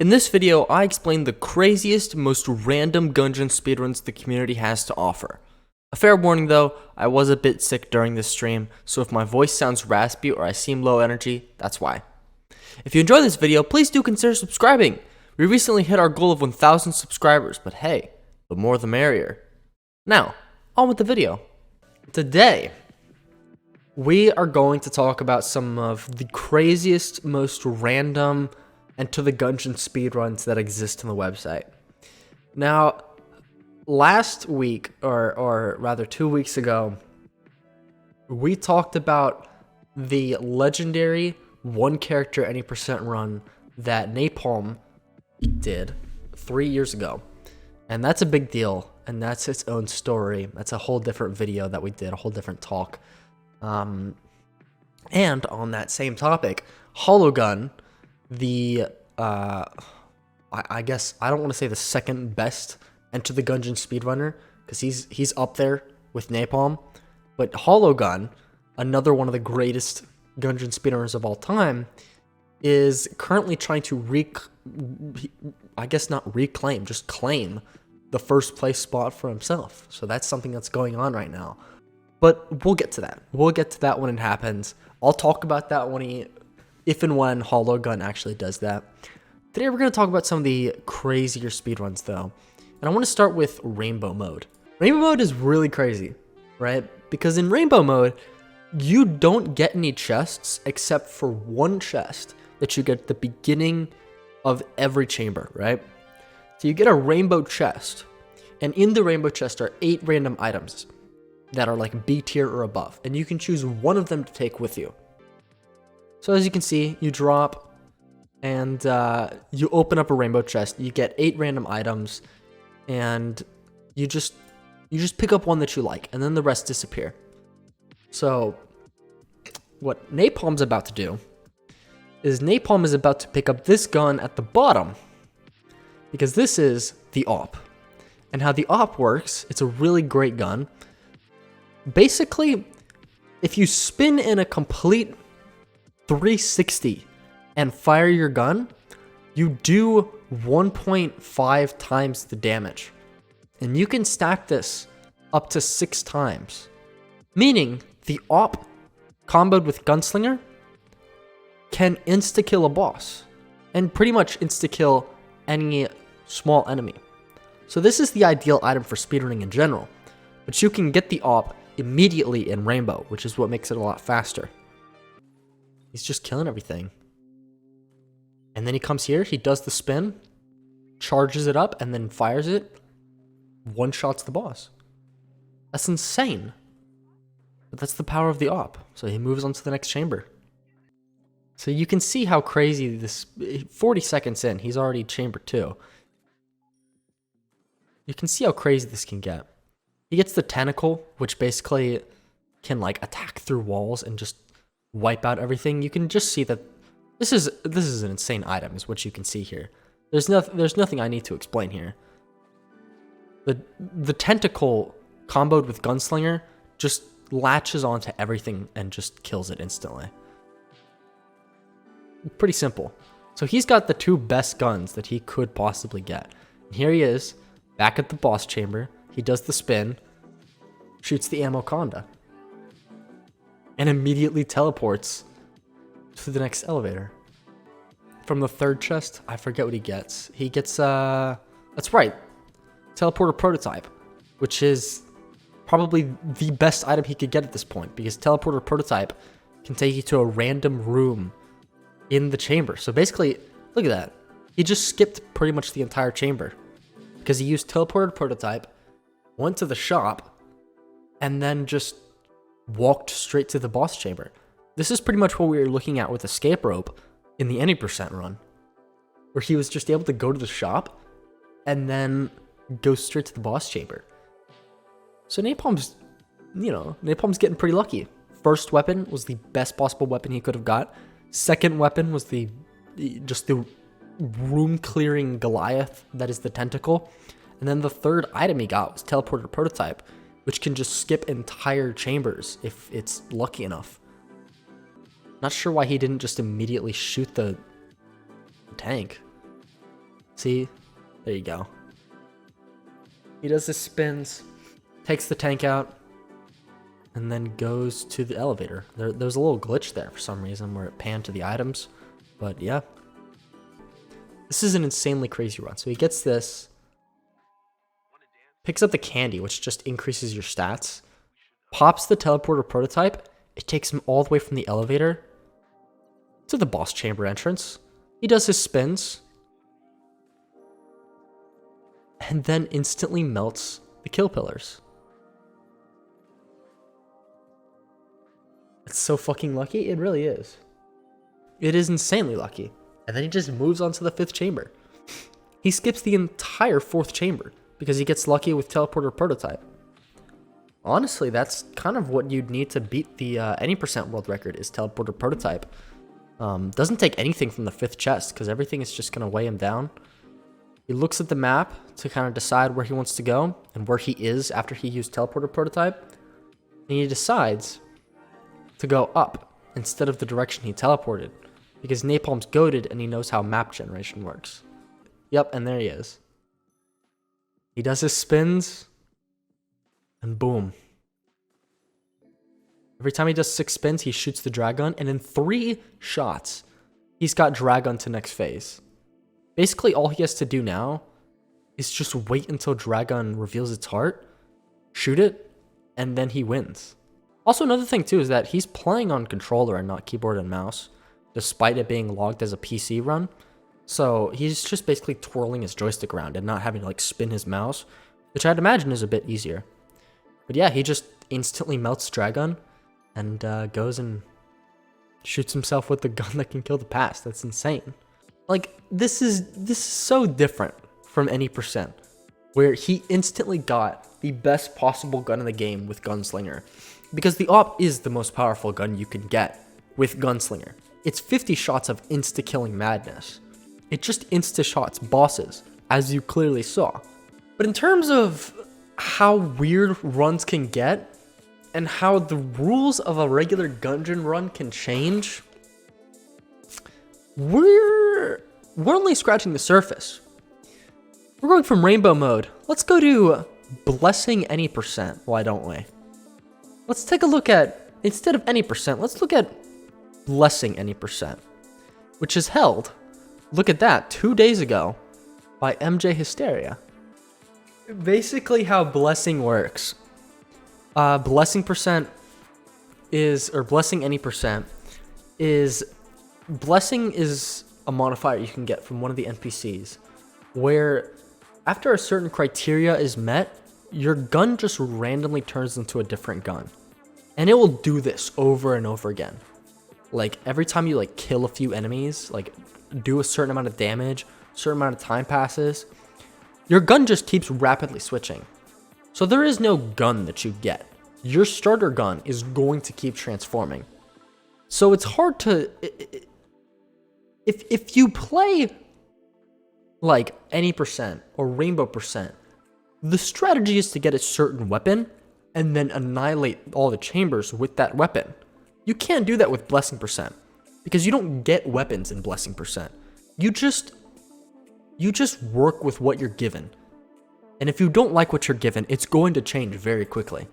In this video, I explain the craziest, most random Gungeon speedruns the community has to offer. A fair warning though, I was a bit sick during this stream, so if my voice sounds raspy or I seem low energy, that's why. If you enjoyed this video, please do consider subscribing. We recently hit our goal of 1,000 subscribers, but hey, the more the merrier. Now, on with the video. Today, we are going to talk about some of the craziest, most random Enter the Gungeon speedruns that exist on the website. Now, last week, or rather 2 weeks ago, we talked about the legendary one character any percent run that Napalm did 3 years ago. And that's a big deal, and that's its own story. That's a whole different video that we did, a whole different talk. And on that same topic, Hologun, the I guess I don't want to say the second best Enter the Gungeon speedrunner, because he's up there with Napalm, but Hologun, another one of the greatest Gungeon speedrunners of all time, is currently trying to just claim the first place spot for himself. So that's something that's going on right now. But we'll get to that. We'll get to that when it happens. I'll talk about that if and when Hologun actually does that. Today we're going to talk about some of the crazier speedruns though. And I want to start with Rainbow Mode. Rainbow Mode is really crazy, right? Because in Rainbow Mode, you don't get any chests except for one chest that you get at the beginning of every chamber, right? So you get a rainbow chest, and in the rainbow chest are 8 random items that are like B tier or above, and you can choose one of them to take with you. So as you can see, you drop and you open up a rainbow chest, you get 8 random items, and you just pick up one that you like, and then the rest disappear. So what Napalm's about to do is Napalm is about to pick up this gun at the bottom, because this is the AWP. And how the AWP works, it's a really great gun. Basically, if you spin in a complete 360 and fire your gun, you do 1.5 times the damage. And you can stack this up to 6 times. Meaning, the AWP comboed with Gunslinger can insta-kill a boss. And pretty much insta-kill any small enemy. So this is the ideal item for speedrunning in general. But you can get the AWP immediately in Rainbow, which is what makes it a lot faster. He's just killing everything. And then he comes here, he does the spin, charges it up, and then fires it. One-shots the boss. That's insane. But that's the power of the AWP. So he moves on to the next chamber. So you can see how crazy this... 40 seconds in, he's already chamber 2. You can see how crazy this can get. He gets the tentacle, which basically can like attack through walls and just wipe out everything. You can just see that this is an insane item, is what you can see here. There's nothing I need to explain here. The tentacle comboed with Gunslinger just latches onto everything and just kills it instantly. Pretty simple. So he's got the 2 best guns that he could possibly get. And here he is, back at the boss chamber. He does the spin, shoots the ammo conda, and immediately teleports to the next elevator. From the 3rd chest, I forget what he gets. He gets, that's right, teleporter prototype, which is probably the best item he could get at this point, because teleporter prototype can take you to a random room in the chamber. So basically, look at that. He just skipped pretty much the entire chamber because he used teleporter prototype, went to the shop, and then just walked straight to the boss chamber. This is pretty much what we were looking at with Escape Rope in the any percent run, where he was just able to go to the shop and then go straight to the boss chamber. So Napalm's getting pretty lucky. First weapon was the best possible weapon he could have got. Second weapon was the room clearing Goliath, that is the tentacle. And then the 3rd item he got was teleporter prototype, which can just skip entire chambers if it's lucky enough. Not sure why he didn't just immediately shoot the tank. See? There you go. He does his spins, takes the tank out, and then goes to the elevator. There's a little glitch there for some reason where it panned to the items. But yeah. This is an insanely crazy run. So he gets this, picks up the candy, which just increases your stats, pops the teleporter prototype. It takes him all the way from the elevator to the boss chamber entrance. He does his spins, and then instantly melts the kill pillars. It's so fucking lucky. It really is. It is insanely lucky. And then he just moves on to the 5th chamber. He skips the entire 4th chamber because he gets lucky with teleporter prototype. Honestly, that's kind of what you'd need to beat the any percent world record is teleporter prototype. Doesn't take anything from the 5th chest because everything is just going to weigh him down. He looks at the map to kind of decide where he wants to go and where he is after he used teleporter prototype. And he decides to go up instead of the direction he teleported because Napalm's goated and he knows how map generation works. Yep, and there he is. He does his spins, and boom. Every time he does 6 spins, he shoots the dragon, and in 3 shots, he's got dragon to next phase. Basically, all he has to do now is just wait until dragon reveals its heart, shoot it, and then he wins. Also, another thing too is that he's playing on controller and not keyboard and mouse, despite it being logged as a PC run. So he's just basically twirling his joystick around and not having to like spin his mouse, which I'd imagine is a bit easier. But yeah, he just instantly melts dragon and goes and shoots himself with the gun that can kill the past. That's insane. Like, this is so different from any percent, where he instantly got the best possible gun in the game with Gunslinger, because the AWP is the most powerful gun you can get with Gunslinger. It's 50 shots of insta-killing madness. It just insta-shots bosses, as you clearly saw. But in terms of how weird runs can get, and how the rules of a regular Gungeon run can change, we're only scratching the surface. We're going from rainbow mode. Let's go to blessing any percent. Why don't we? Let's take a look at, instead of any percent, let's look at blessing any percent, which is held, look at that, 2 days ago by MJ Hysteria. Basically how blessing works. Blessing percent is, or blessing any percent is, blessing is a modifier you can get from one of the NPCs where after a certain criteria is met, your gun just randomly turns into a different gun. And it will do this over and over again. Like every time you like kill a few enemies, like do a certain amount of damage, certain amount of time passes, your gun just keeps rapidly switching. So there is no gun that you get. Your starter gun is going to keep transforming. So it's hard to, if you play like any percent or rainbow percent, the strategy is to get a certain weapon and then annihilate all the chambers with that weapon. You can't do that with blessing percent because you don't get weapons in blessing percent. You just work with what you're given. And if you don't like what you're given, it's going to change very quickly.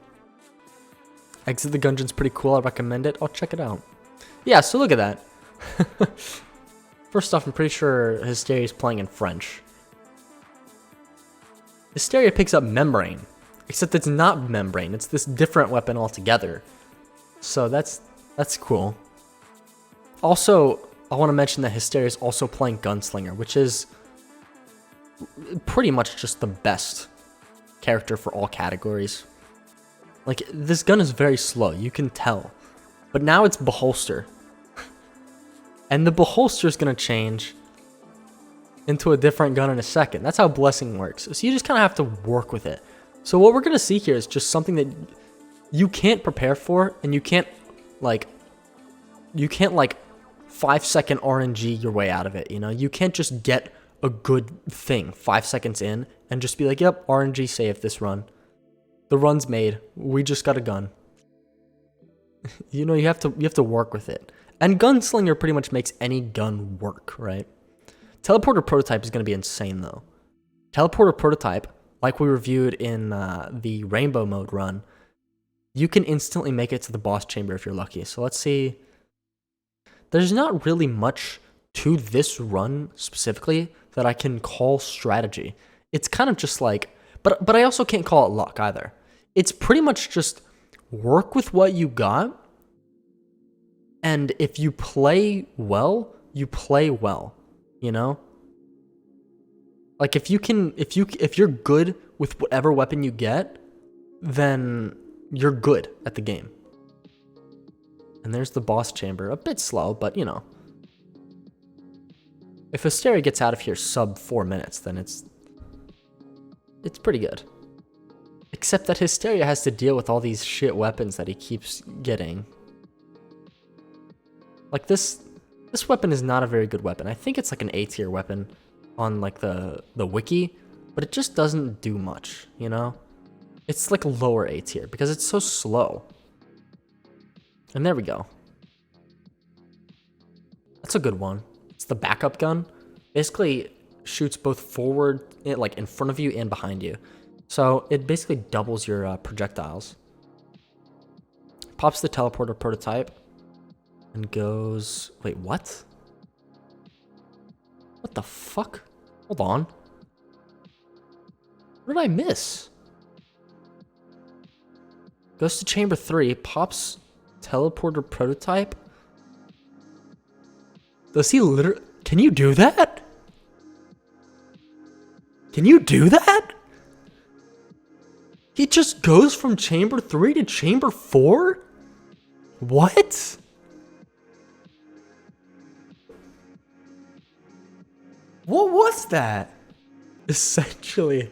Exit the Gungeon's pretty cool. I recommend it. I'll check it out. Yeah, so look at that. First off, I'm pretty sure Hysteria is playing in French. Hysteria picks up Membrane, except it's not Membrane. It's this different weapon altogether. So that's cool. Also, I want to mention that Hysteria is also playing Gunslinger, which is pretty much just the best character for all categories. Like, this gun is very slow, you can tell. But now it's Beholster. And the Beholster is going to change into a different gun in a second. That's how blessing works. So you just kind of have to work with it. So what we're going to see here is just something that you can't prepare for, and you can't like 5-second RNG your way out of it, you know? You can't just get a good thing 5 seconds in and just be like, yep, RNG saved this run. The run's made. We just got a gun. You know, you have to work with it. And Gunslinger pretty much makes any gun work, right? Teleporter prototype is going to be insane, though. Teleporter prototype, like we reviewed in the rainbow mode run, you can instantly make it to the boss chamber if you're lucky. So let's see. There's not really much to this run specifically that I can call strategy. It's kind of just like, but I also can't call it luck either. It's pretty much just work with what you got, and if you play well, you play well, you know? Like if you're good with whatever weapon you get, then you're good at the game. And there's the boss chamber. A bit slow, but you know. If Hysteria gets out of here sub 4 minutes, then it's pretty good. Except that Hysteria has to deal with all these shit weapons that he keeps getting. Like this weapon is not a very good weapon. I think it's like an A tier weapon on like the wiki, but it just doesn't do much, you know? It's like a lower A tier because it's so slow. And there we go. That's a good one. It's the backup gun. Basically shoots both forward, like in front of you and behind you. So it basically doubles your projectiles. Pops the teleporter prototype and goes... Wait, what? What the fuck? Hold on. What did I miss? Goes to chamber 3, pops teleporter prototype. Does he literally... Can you do that? Can you do that? He just goes from chamber 3 to chamber 4? What? What was that? Essentially,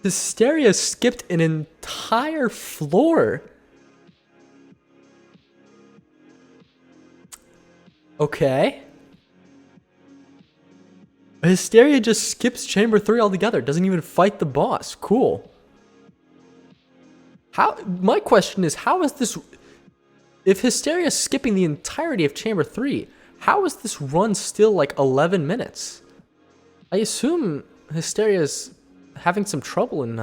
Hysteria skipped an entire floor. Okay. Hysteria just skips chamber 3 altogether. Doesn't even fight the boss. Cool. My question is, how is this... If Hysteria is skipping the entirety of chamber 3, how is this run still like 11 minutes? I assume Hysteria is having some trouble in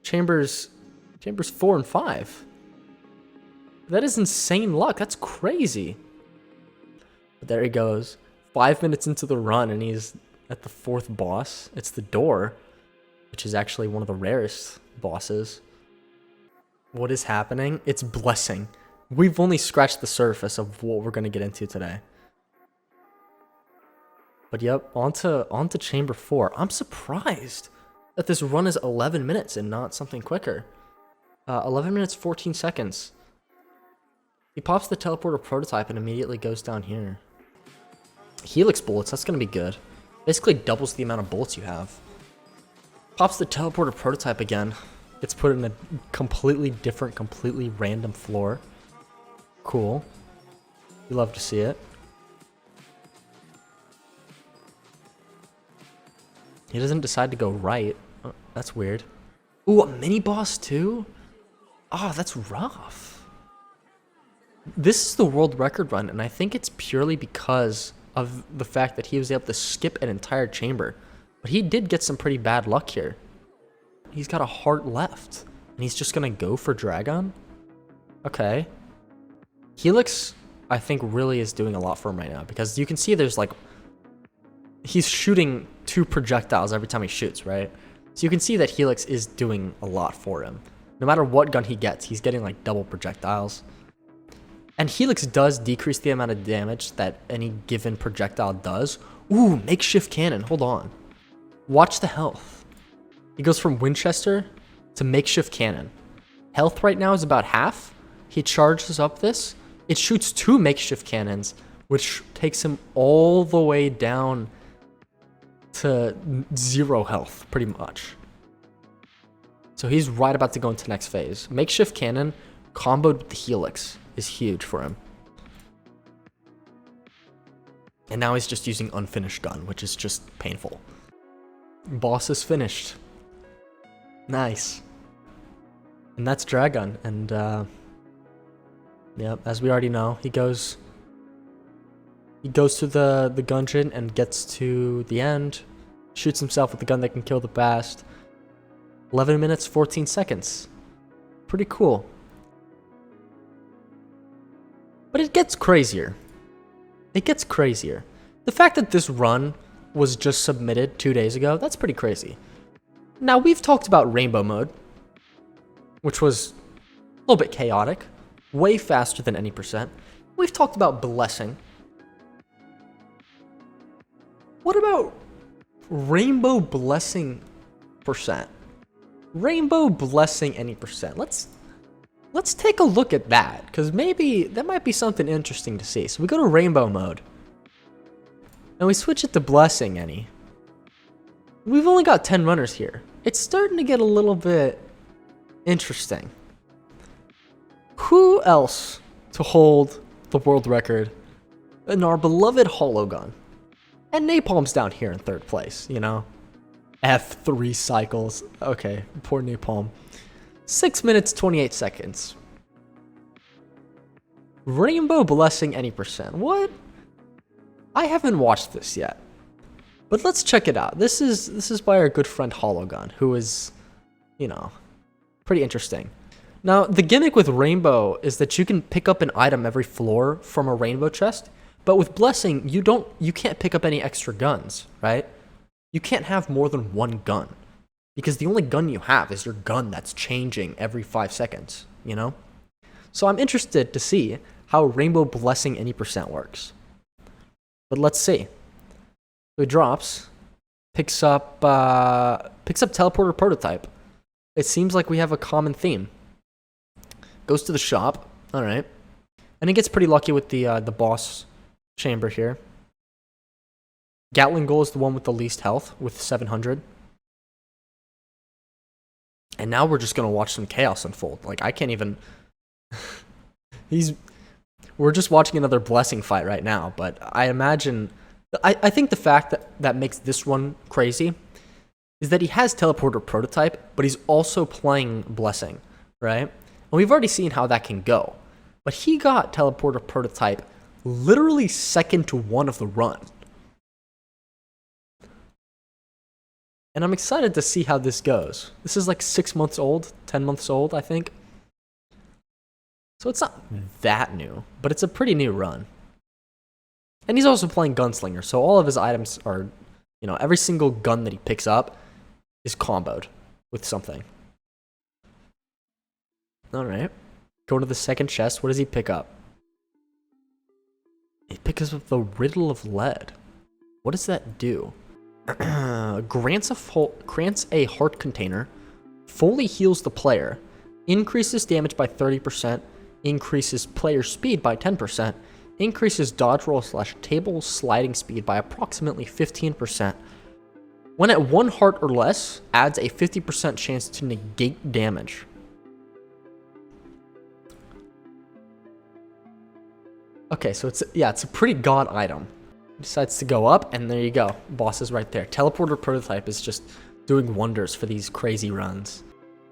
chambers 4 and 5. That is insane luck. That's crazy. But there he goes. 5 minutes into the run and he's at the 4th boss. It's the door, which is actually one of the rarest bosses. What is happening? It's Blessing. We've only scratched the surface of what we're going to get into today. But yep, onto chamber 4. I'm surprised that this run is 11 minutes and not something quicker. 11 minutes, 14 seconds. He pops the teleporter prototype and immediately goes down here. Helix bullets, that's going to be good. Basically doubles the amount of bullets you have. Pops the teleporter prototype again. Gets put in a completely different, completely random floor. Cool. You love to see it. He doesn't decide to go right. Oh, that's weird. Ooh, a mini boss too? Oh, that's rough. This is the world record run, and I think it's purely because of the fact that he was able to skip an entire chamber. But he did get some pretty bad luck here. He's got a heart left, and he's just gonna go for Dragon? Okay. Helix, I think, really is doing a lot for him right now, because you can see there's like... He's shooting 2 projectiles every time he shoots, right? So you can see that Helix is doing a lot for him. No matter what gun he gets, he's getting like double projectiles. And Helix does decrease the amount of damage that any given projectile does. Ooh, makeshift cannon, hold on. Watch the health. He goes from Winchester to makeshift cannon. Health right now is about half. He charges up this. It shoots 2 makeshift cannons, which takes him all the way down to 0 health, pretty much. So he's right about to go into the next phase. Makeshift cannon comboed with the Helix is huge for him. And now he's just using unfinished gun, which is just painful. Boss is finished. Nice. And that's Dragon. And yeah, as we already know, he goes He goes to the gungeon and gets to the end. Shoots himself with the gun that can kill the bast. 11 minutes, 14 seconds. Pretty cool. But it gets crazier. It gets crazier. The fact that this run was just submitted 2 days ago, that's pretty crazy. Now, we've talked about rainbow mode, which was a little bit chaotic, way faster than any percent. We've talked about blessing. What about rainbow blessing percent? Rainbow blessing any percent. Let's take a look at that, because maybe that might be something interesting to see. So we go to rainbow mode, and we switch it to blessing any. We've only got 10 runners here. It's starting to get a little bit interesting. Who else to hold the world record than our beloved hollow gun? And Napalm's down here in 3rd place, you know? F3 cycles. Okay, poor Napalm. 6 minutes, 28 seconds. Rainbow blessing any percent. What? I haven't watched this yet. But let's check it out. This is by our good friend Hologun, who is, you know, pretty interesting. Now, the gimmick with rainbow is that you can pick up an item every floor from a rainbow chest, but with blessing, you can't pick up any extra guns, right? You can't have more than one gun, because the only gun you have is your gun that's changing every 5 seconds, you know? So I'm interested to see how rainbow blessing any percent works. But let's see. So he drops, picks up teleporter prototype. It seems like we have a common theme. Goes to the shop, all right, and he gets pretty lucky with the boss chamber here. Gatling Goal is the one with the least health, with 700. And now we're just gonna watch some chaos unfold. Like, I can't even. We're just watching another blessing fight right now, but I imagine. I think the fact that makes this one crazy is that he has teleporter prototype, but he's also playing blessing, right? And we've already seen how that can go. But he got teleporter prototype literally second to one of the run. And I'm excited to see how this goes. This is like 6 months old, 10 months old, I think. So it's not that new, but it's a pretty new run. And he's also playing Gunslinger, so all of his items are, you know, every single gun that he picks up is comboed with something. Alright. Going to the second chest, what does he pick up? He picks up the Riddle of Lead. What does that do? Grants a heart container, fully heals the player, increases damage by 30%, increases player speed by 10%, increases dodge roll / table sliding speed by approximately 15%. When at 1 heart or less, adds a 50% chance to negate damage. Okay, so it's a pretty god item. Decides to go up, and there you go. Boss is right there. Teleporter prototype is just doing wonders for these crazy runs.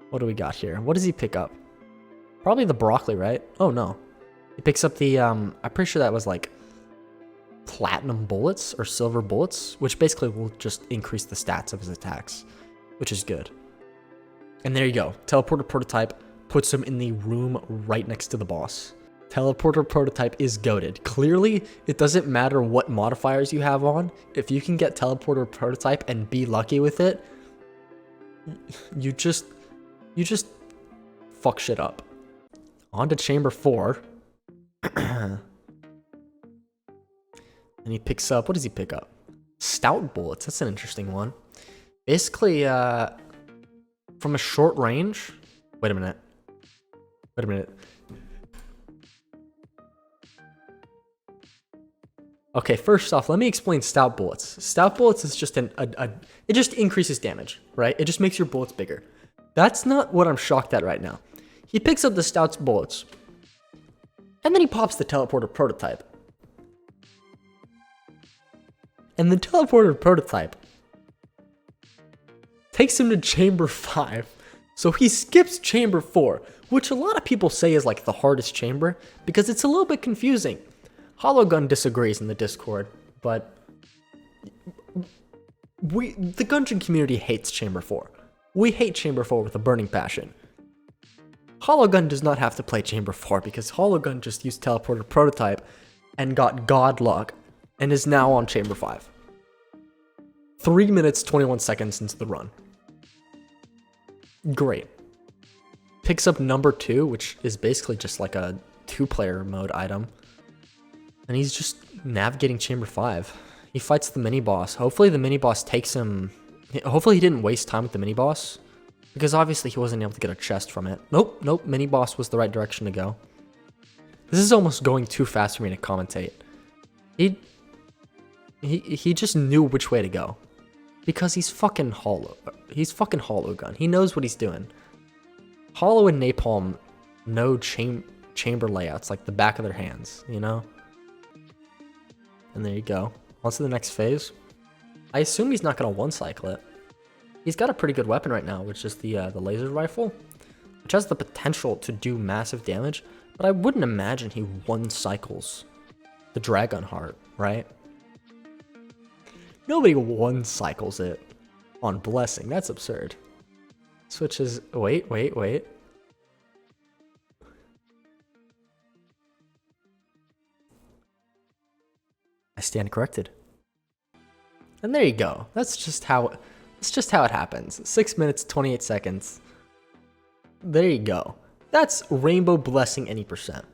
What do we got here? What does he pick up? Probably the broccoli, right? Oh, no. He picks up the, I'm pretty sure that was like platinum bullets or silver bullets, which basically will just increase the stats of his attacks, which is good. And there you go. Teleporter prototype puts him in the room right next to the boss. Teleporter prototype is goated. Clearly, it doesn't matter what modifiers you have on. If you can get teleporter prototype and be lucky with it, you just fuck shit up. On to chamber 4. And he picks up, what does he pick up? Stout bullets. That's an interesting one. Basically, from a short range. Wait a minute. Okay, first off, let me explain stout bullets. Stout bullets is just it just increases damage, right? It just makes your bullets bigger. That's not what I'm shocked at right now. He picks up the stout's bullets, and then he pops the teleporter prototype. And the teleporter prototype takes him to chamber 5. So he skips chamber 4, which a lot of people say is like the hardest chamber, because it's a little bit confusing. Hollow Gun disagrees in the Discord, but the Gungeon community hates Chamber 4. We hate Chamber 4 with a burning passion. Hollow Gun does not have to play Chamber 4 because Hollow Gun just used Teleporter Prototype and got god luck and is now on Chamber 5. 3 minutes, 21 seconds into the run. Great. Picks up number 2, which is basically just like a 2-player mode item. And he's just navigating Chamber 5. He fights the mini-boss. Hopefully the mini-boss takes him... Hopefully he didn't waste time with the mini-boss. Because obviously he wasn't able to get a chest from it. Nope, mini-boss was the right direction to go. This is almost going too fast for me to commentate. He just knew which way to go. Because he's fucking Hollow. He's fucking Hollow Gun. He knows what he's doing. Hollow and Napalm know chamber layouts like the back of their hands, you know? And there you go. On to the next phase. I assume he's not going to one-cycle it. He's got a pretty good weapon right now, which is the laser rifle, which has the potential to do massive damage, but I wouldn't imagine he one-cycles the Dragon Heart, right? Nobody one-cycles it on Blessing. That's absurd. Switches... Wait. I stand corrected. And there you go. That's just how it happens. 6 minutes, 28 seconds. There you go. That's Rainbow Blessing any percent.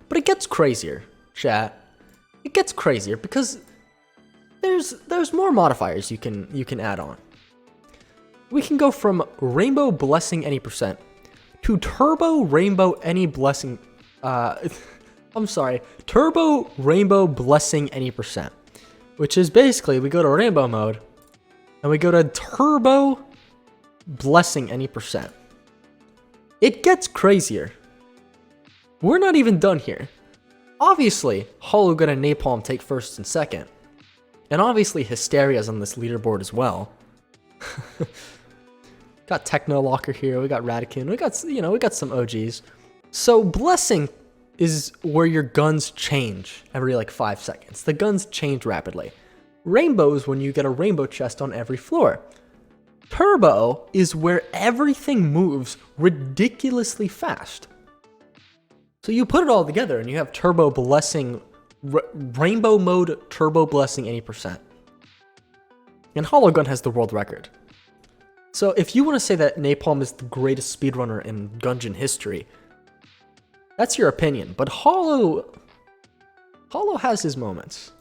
But it gets crazier, chat. It gets crazier because there's more modifiers you can add on. We can go from Rainbow Blessing any percent to Turbo Rainbow any blessing. I'm sorry, Turbo Rainbow Blessing any percent, which is basically we go to Rainbow mode and we go to Turbo Blessing any percent. It gets crazier. We're not even done here. Obviously, Hollow Gun and Napalm take first and second. And obviously Hysteria's on this leaderboard as well. Got Techno Locker here, we got Radican, we got some OGs. So Blessing is where your guns change every like 5 seconds. The guns change rapidly. Rainbow is when you get a rainbow chest on every floor. Turbo is where everything moves ridiculously fast. So you put it all together and you have Turbo Blessing, Rainbow mode Turbo Blessing any percent. And Hollow Gun has the world record. So if you want to say that Napalm is the greatest speedrunner in Gungeon history, that's your opinion. But Hollow has his moments.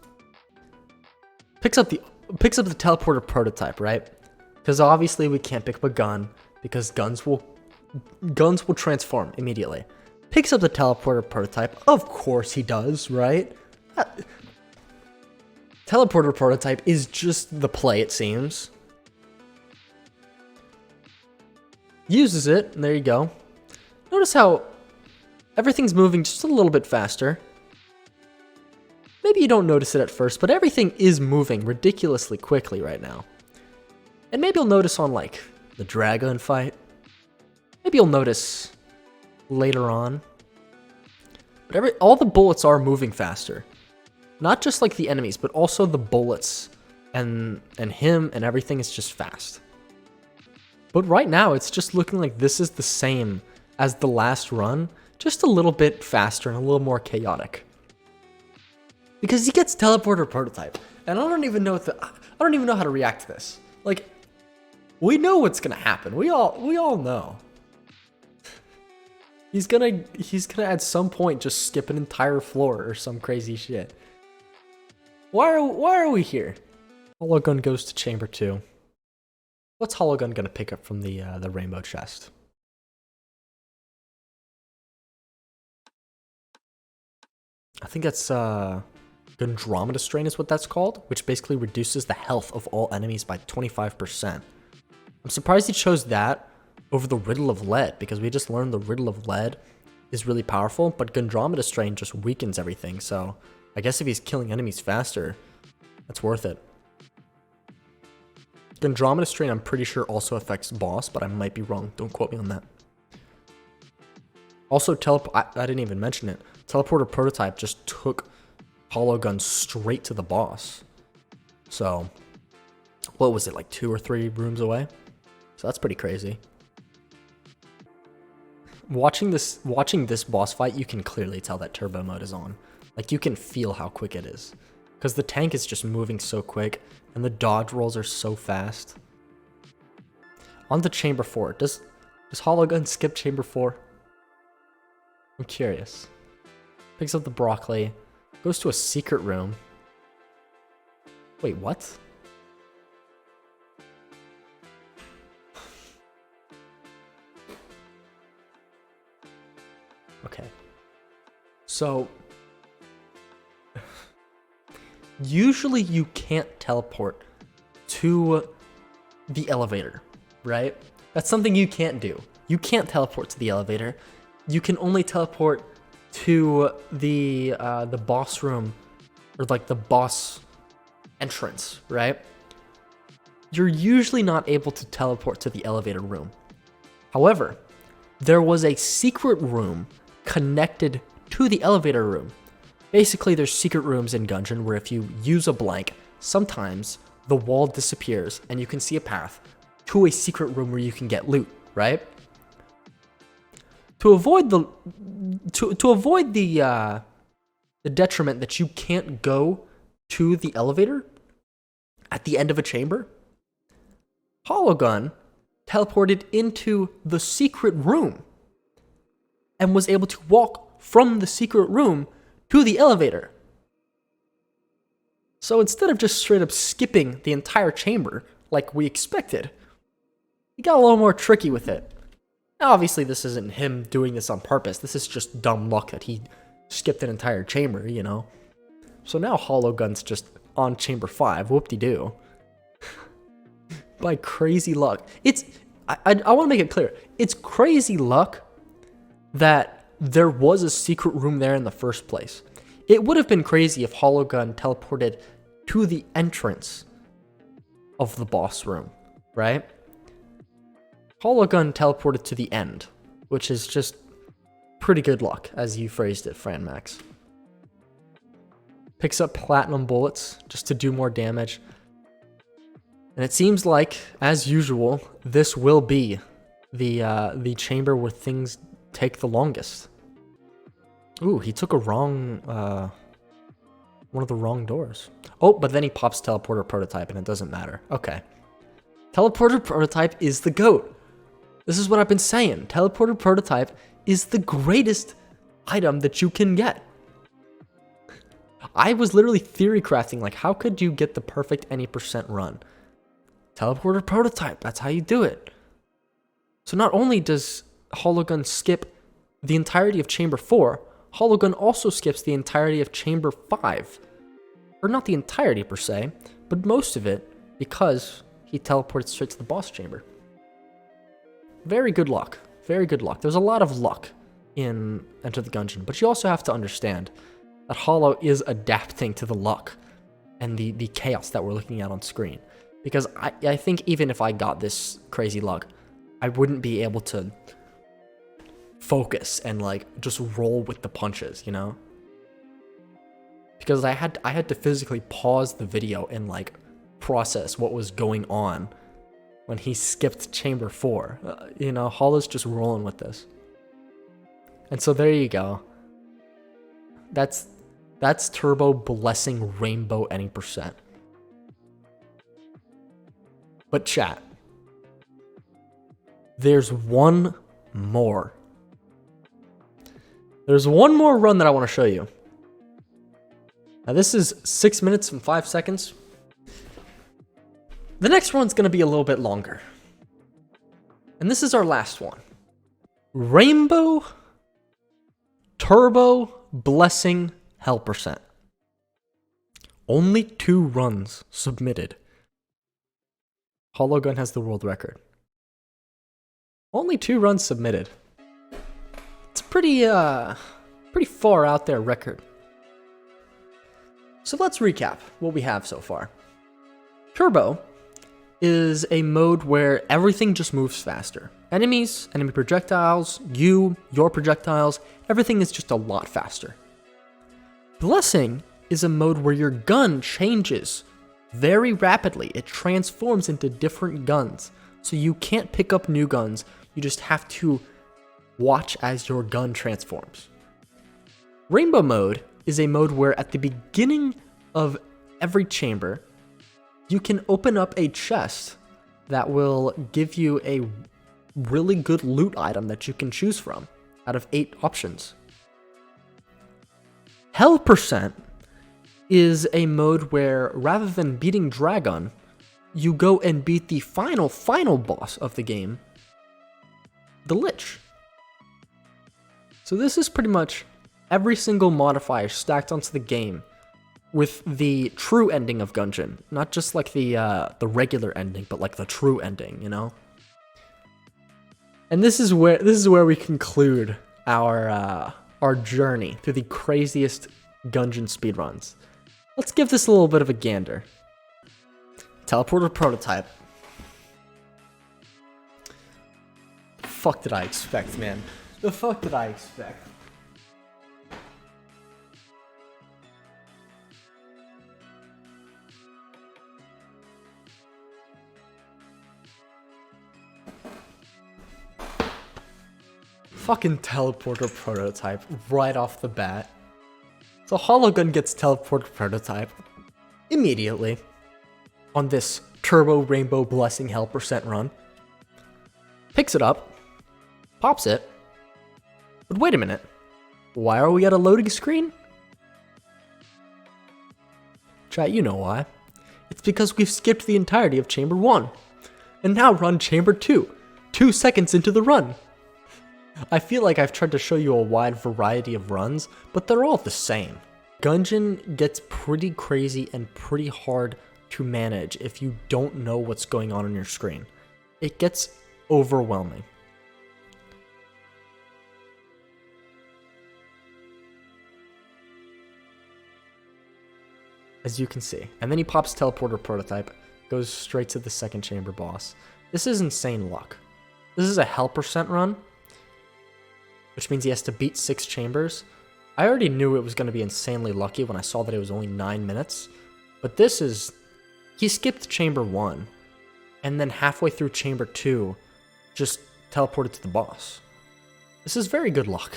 Picks up the teleporter prototype, right? Because obviously we can't pick up a gun because guns will transform immediately. Picks up the teleporter prototype. Of course he does, right? Teleporter prototype is just the play, it seems. Uses it, and there you go. Notice how everything's moving just a little bit faster. Maybe you don't notice it at first, but everything is moving ridiculously quickly right now. And maybe you'll notice on, like, the Dragon fight. Maybe you'll notice later on. But all the bullets are moving faster. Not just, like, the enemies, but also the bullets. And him and everything is just fast. But right now, it's just looking like this is the same as the last run. Just a little bit faster and a little more chaotic. Because he gets teleporter prototype. And I don't even know how to react to this. Like, we know what's gonna happen. We all know. He's gonna at some point just skip an entire floor or some crazy shit. Why are we here? Hollow Gun goes to Chamber 2. What's Hollow Gun gonna pick up from the rainbow chest? I think that's Andromeda Strain is what that's called, which basically reduces the health of all enemies by 25%. I'm surprised he chose that over the Riddle of Lead, because we just learned the Riddle of Lead is really powerful, but Andromeda Strain just weakens everything, so I guess if he's killing enemies faster, that's worth it. Andromeda Strain, I'm pretty sure, also affects boss, but I might be wrong. Don't quote me on that. Also, I didn't even mention it. Teleporter Prototype just took hollow gun straight to the boss. So, what was it, like 2 or 3 rooms away? So that's pretty crazy. Watching this boss fight, you can clearly tell that turbo mode is on. Like, you can feel how quick it is. Because the tank is just moving so quick, and the dodge rolls are so fast. On to Chamber 4. Does hollow gun skip Chamber 4? I'm curious. Picks up the broccoli. Goes to a secret room. Wait, what? Okay. So, usually you can't teleport to the elevator, right? That's something you can't do. You can't teleport to the elevator. You can only teleport to the boss room, or like the boss entrance, right? You're usually not able to teleport to the elevator room. However, there was a secret room connected to the elevator room. Basically, there's secret rooms in Gungeon where if you use a blank, sometimes the wall disappears and you can see a path to a secret room where you can get loot, right? To avoid the detriment that you can't go to the elevator at the end of a chamber, hollow gun teleported into the secret room and was able to walk from the secret room to the elevator. So instead of just straight up skipping the entire chamber like we expected, he got a little more tricky with it. Now, obviously, this isn't him doing this on purpose. This is just dumb luck that he skipped an entire chamber, you know? So now hollow gun's just on chamber 5. Whoop-de-doo. By crazy luck. I want to make it clear. It's crazy luck that there was a secret room there in the first place. It would have been crazy if hollow gun teleported to the entrance of the boss room, right? Hollow gun teleported to the end, which is just pretty good luck, as you phrased it, Fran Max. Picks up platinum bullets just to do more damage. And it seems like, as usual, this will be the chamber where things take the longest. Ooh, he took a wrong, one of the wrong doors. Oh, but then he pops teleporter prototype and it doesn't matter. Okay. Teleporter prototype is the GOAT. This is what I've been saying. Teleporter prototype is the greatest item that you can get. I was literally theory crafting, like, how could you get the perfect any percent run? Teleporter prototype, that's how you do it. So not only does hollow gun skip the entirety of chamber 4, hollow gun also skips the entirety of chamber 5. Or not the entirety per se, but most of it, because he teleported straight to the boss chamber. Very good luck. Very good luck. There's a lot of luck in Enter the Gungeon, but you also have to understand that hollow is adapting to the luck and the chaos that we're looking at on screen. Because I think even if I got this crazy luck, I wouldn't be able to focus and like just roll with the punches, you know? Because I had to physically pause the video and like process what was going on when he skipped chamber 4. You know, hollow's just rolling with this. And so there you go. That's Turbo blessing Rainbow any percent. But chat, there's one more. There's one more run that I want to show you. Now this is 6 minutes and 5 seconds. The next one's going to be a little bit longer. And this is our last one. Rainbow Turbo Blessing Hell percent. Only 2 runs submitted. Hollow gun has the world record. Only 2 runs submitted. It's pretty far out there record. So let's recap what we have so far. Turbo is a mode where everything just moves faster. Enemies, enemy projectiles, your projectiles, everything is just a lot faster. Blessing is a mode where your gun changes very rapidly. It transforms into different guns. So you can't pick up new guns. You just have to watch as your gun transforms. Rainbow mode is a mode where at the beginning of every chamber, you can open up a chest that will give you a really good loot item that you can choose from out of 8 options. Hell percent is a mode where rather than beating Dragon, you go and beat the final boss of the game, the Lich. So this is pretty much every single modifier stacked onto the game with the true ending of Gungeon. Not just like the regular ending, but like the true ending, you know? And this is where we conclude our journey through the craziest Gungeon speedruns. Let's give this a little bit of a gander. Teleporter prototype. The fuck did I expect, man? The fuck did I expect? Fucking teleporter prototype right off the bat. So Hologun gets teleporter prototype immediately on this Turbo Rainbow Blessing Hell percent run. Picks it up, pops it, but wait a minute, why are we at a loading screen? Chat, you know why. It's because we've skipped the entirety of Chamber 1, and now run Chamber 2, 2 seconds into the run. I feel like I've tried to show you a wide variety of runs, but they're all the same. Gungeon gets pretty crazy and pretty hard to manage if you don't know what's going on your screen. It gets overwhelming. As you can see. And then he pops teleporter prototype, goes straight to the second chamber boss. This is insane luck. This is a hell percent run, which means he has to beat 6 chambers. I already knew it was going to be insanely lucky when I saw that it was only 9 minutes. But this is... He skipped chamber 1, and then halfway through chamber 2, just teleported to the boss. This is very good luck.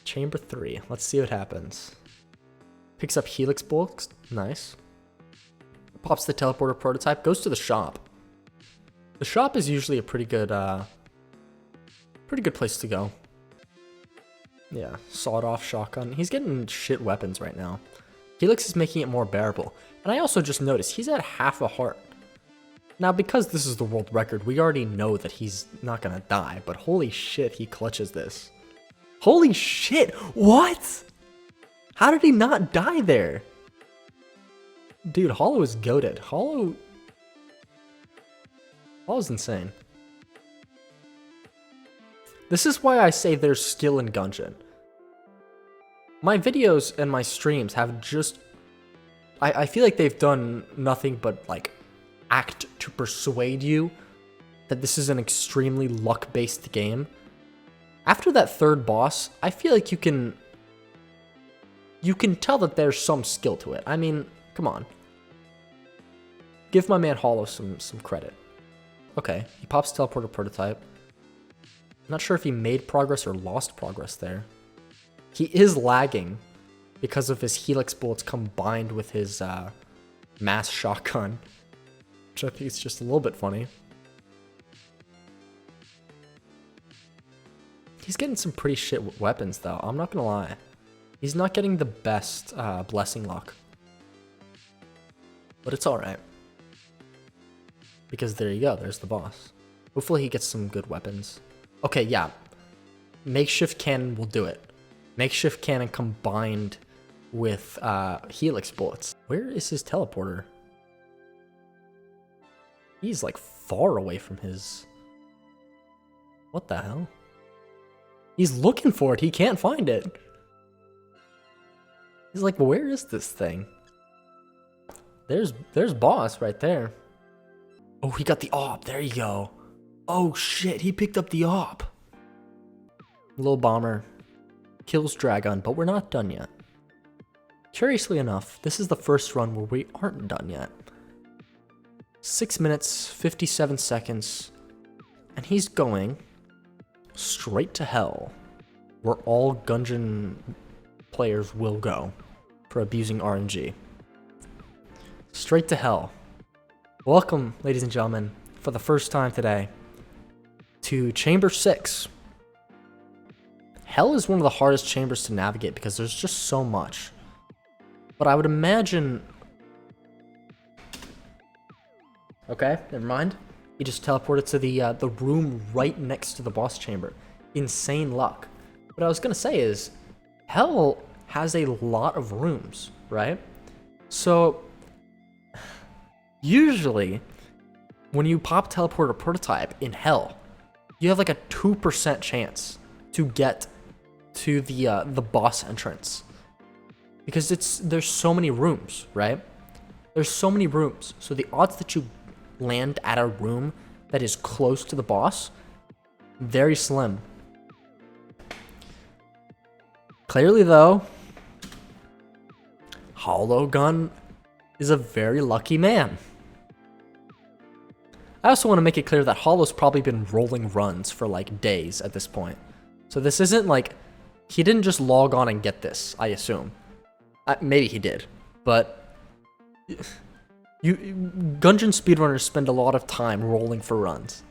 Chamber 3, let's see what happens. Picks up Helix Bolts, nice. Pops the teleporter prototype, goes to the shop. The shop is usually a pretty good place to go. Yeah, sawed-off shotgun. He's getting shit weapons right now. Helix is making it more bearable. And I also just noticed he's at half a heart. Now, because this is the world record, we already know that he's not gonna die, but holy shit, he clutches this. Holy shit, what? How did he not die there? Dude, Hollow is goated. Hollow's insane. This is why I say there's skill in Gungeon. My videos and my streams have just... I feel like they've done nothing but, like, act to persuade you that this is an extremely luck-based game. After that third boss, I feel like you can tell that there's some skill to it. I mean, come on. Give my man Hollow some credit. Okay, he pops teleporter prototype. Not sure if he made progress or lost progress there. He is lagging because of his Helix Bolts combined with his mass shotgun, which I think is just a little bit funny. He's getting some pretty shit weapons though, I'm not gonna lie. He's not getting the best blessing luck. But it's alright. Because there you go, there's the boss. Hopefully he gets some good weapons. Okay, yeah. Makeshift cannon will do it. Makeshift cannon combined with Helix Bullets. Where is his teleporter? He's like far away from his... What the hell? He's looking for it, he can't find it. He's like, where is this thing? There's boss right there. Oh, he got the AWP, there you go. Oh shit, he picked up the AWP. Little bomber kills Dragon, but we're not done yet. curiously enough, this is the first run where we aren't done yet. 6 minutes, 57 seconds, and he's going straight to hell, where all Gungeon players will go for abusing RNG. Straight to hell. Welcome, ladies and gentlemen, for the first time today, to Chamber 6. Hell is one of the hardest chambers to navigate because there's just so much. But I would imagine... Okay, never mind. He just teleported to the room right next to the boss chamber. Insane luck. What I was going to say is, Hell has a lot of rooms, right? So, usually, when you pop teleporter prototype in Hell, you have like a 2% chance to get to the boss entrance. Because there's so many rooms, right? There's so many rooms. So the odds that you land at a room that is close to the boss, very slim. Clearly though, Hollow Gun is a very lucky man. I also want to make it clear that Hollow's probably been rolling runs for like days at this point. So this isn't like, he didn't just log on and get this, I assume. Maybe he did, but Gungeon speedrunners spend a lot of time rolling for runs.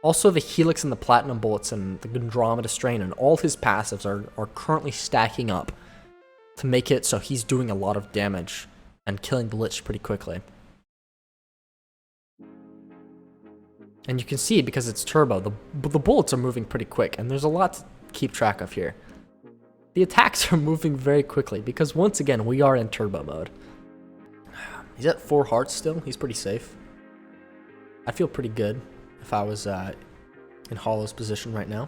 Also, the Helix and the Platinum Bullets and the Andromeda Strain and all his passives are currently stacking up to make it so he's doing a lot of damage and killing the Lich pretty quickly. And you can see, because it's turbo, the bullets are moving pretty quick, and there's a lot to keep track of here. The attacks are moving very quickly, because once again, we are in turbo mode. He's at 4 hearts still. He's pretty safe. I'd feel pretty good if I was in Hollow's position right now.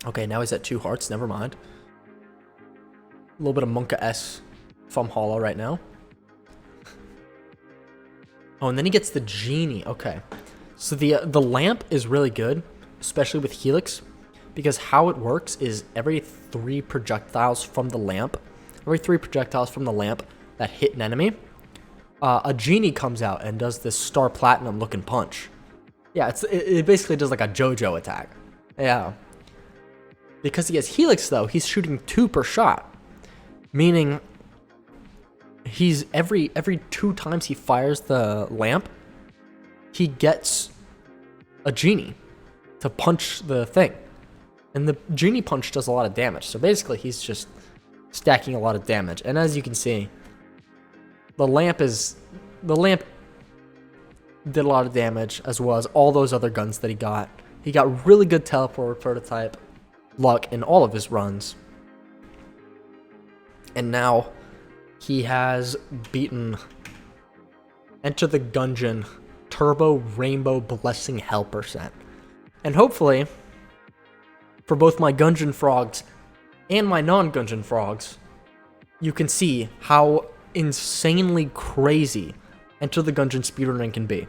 Okay, now he's at 2 hearts. Never mind. A little bit of Monka S from Hollow right now. Oh, and then he gets the Genie. Okay. So the lamp is really good, especially with Helix, because how it works is every 3 projectiles from the lamp that hit an enemy, a Genie comes out and does this Star Platinum looking punch. Yeah, it basically does like a JoJo attack. Yeah. Because he has Helix though, he's shooting 2 per shot, meaning he's every 2 times he fires the lamp, he gets a Genie to punch the thing. And the Genie punch does a lot of damage. So basically he's just stacking a lot of damage. And as you can see, the lamp did a lot of damage, as well as all those other guns that he got. He got really good teleport prototype luck in all of his runs. And now he has beaten Enter the Gungeon Turbo Rainbow Blessing Hell %. And hopefully, for both my Gungeon frogs and my non-Gungeon frogs, you can see how insanely crazy Enter the Gungeon speedrunning can be.